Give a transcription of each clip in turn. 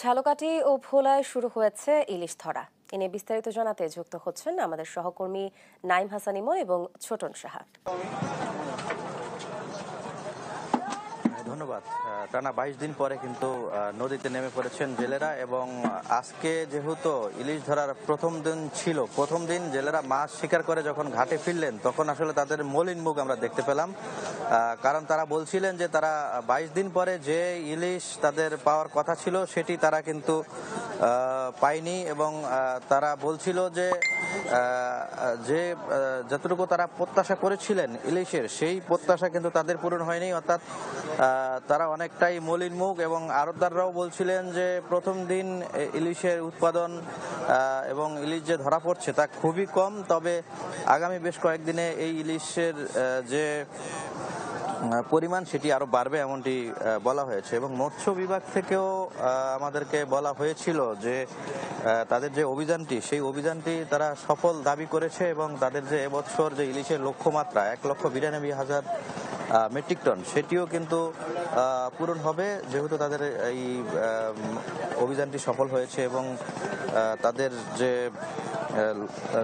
ঝালকাঠি ও ভোলায় শুরু হয়েছে ইলিশ ধরা। এ নিয়ে বিস্তারিত জানাতে যুক্ত হচ্ছেন আমাদের সহকর্মী নাইম হাসান ইমো এবং ছোটন সাহা। ধন্যবাদ। টানা 22 দিন পরে কিন্তু নদীতে নেমে পড়েছেন জেলেরা এবং আজকে যেহেতু ইলিশ ধরার প্রথম দিন ছিল, প্রথম দিন জেলেরা মাছ শিকার করে যখন ঘাটে ফিরলেন তখন আসলে তাদের মলিন মুখ আমরা দেখতে পেলাম। কারণ তারা বলছিলেন যে তারা 22 দিন পরে যে ইলিশ তাদের পাওয়ার কথা ছিল সেটি তারা কিন্তু পায়নি এবং তারা বলছিল যে যতটুকু তারা প্রত্যাশা করেছিলেন ইলিশের সেই প্রত্যাশা কিন্তু তাদের পূরণ হয়নি। অর্থাৎ তারা অনেকটাই মলিন মুখ এবং আড়তদাররাও বলছিলেন যে প্রথম দিন ইলিশের উৎপাদন এবং ইলিশ যে ধরা পড়ছে তা খুবই কম, তবে আগামী বেশ কয়েকদিনে এই ইলিশের যে পরিমাণ সেটি আরো বাড়বে এমনটি বলা হয়েছে এবং মৎস্য বিভাগ থেকেও আমাদেরকে বলা হয়েছিল যে তাদের যে অভিযানটি সেই অভিযানটি তারা সফল দাবি করেছে এবং তাদের যে এবছর যে ইলিশের লক্ষ্যমাত্রা 1,92,000 মেট্রিক টন সেটিও কিন্তু পূরণ হবে, যেহেতু তাদের এই অভিযানটি সফল হয়েছে এবং তাদের যে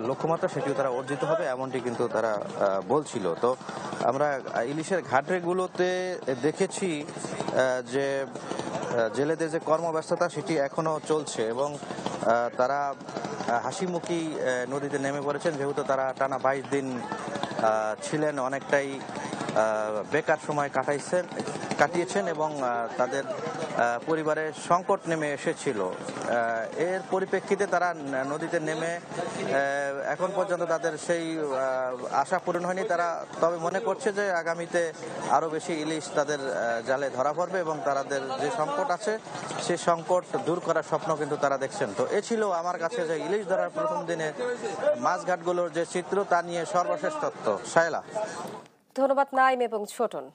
লক্ষ্যমাত্রা সেটিও তারা অর্জিত হবে এমনটি কিন্তু তারা বলছিল। তো আমরা ইলিশের ঘাটগুলোতে দেখেছি যে জেলেদের যে কর্মব্যস্ততা সেটি এখনো চলছে এবং তারা হাসিমুখী নদীতে নেমে পড়েছেন, যেহেতু তারা টানা 22 দিন ছিলেন, অনেকটাই বেকার সময় কাটিয়েছেন এবং তাদের পরিবারের সংকট নেমে এসেছিল। এর পরিপ্রেক্ষিতে তারা নদীতে নেমে এখন পর্যন্ত তাদের সেই আশা পূরণ হয়নি। তারা তবে মনে করছে যে আগামীতে আরো বেশি ইলিশ তাদের জালে ধরা পড়বে এবং তাদের যে সংকট আছে সেই সংকট দূর করার স্বপ্ন কিন্তু তারা দেখছেন। তো এ ছিল আমার কাছে যে ইলিশ ধরার প্রথম দিনে মাছঘাটগুলোর যে চিত্র তা নিয়ে সর্বশেষ তথ্য। শায়লা। ধন্যবাদ নাইম এবং ছোটন।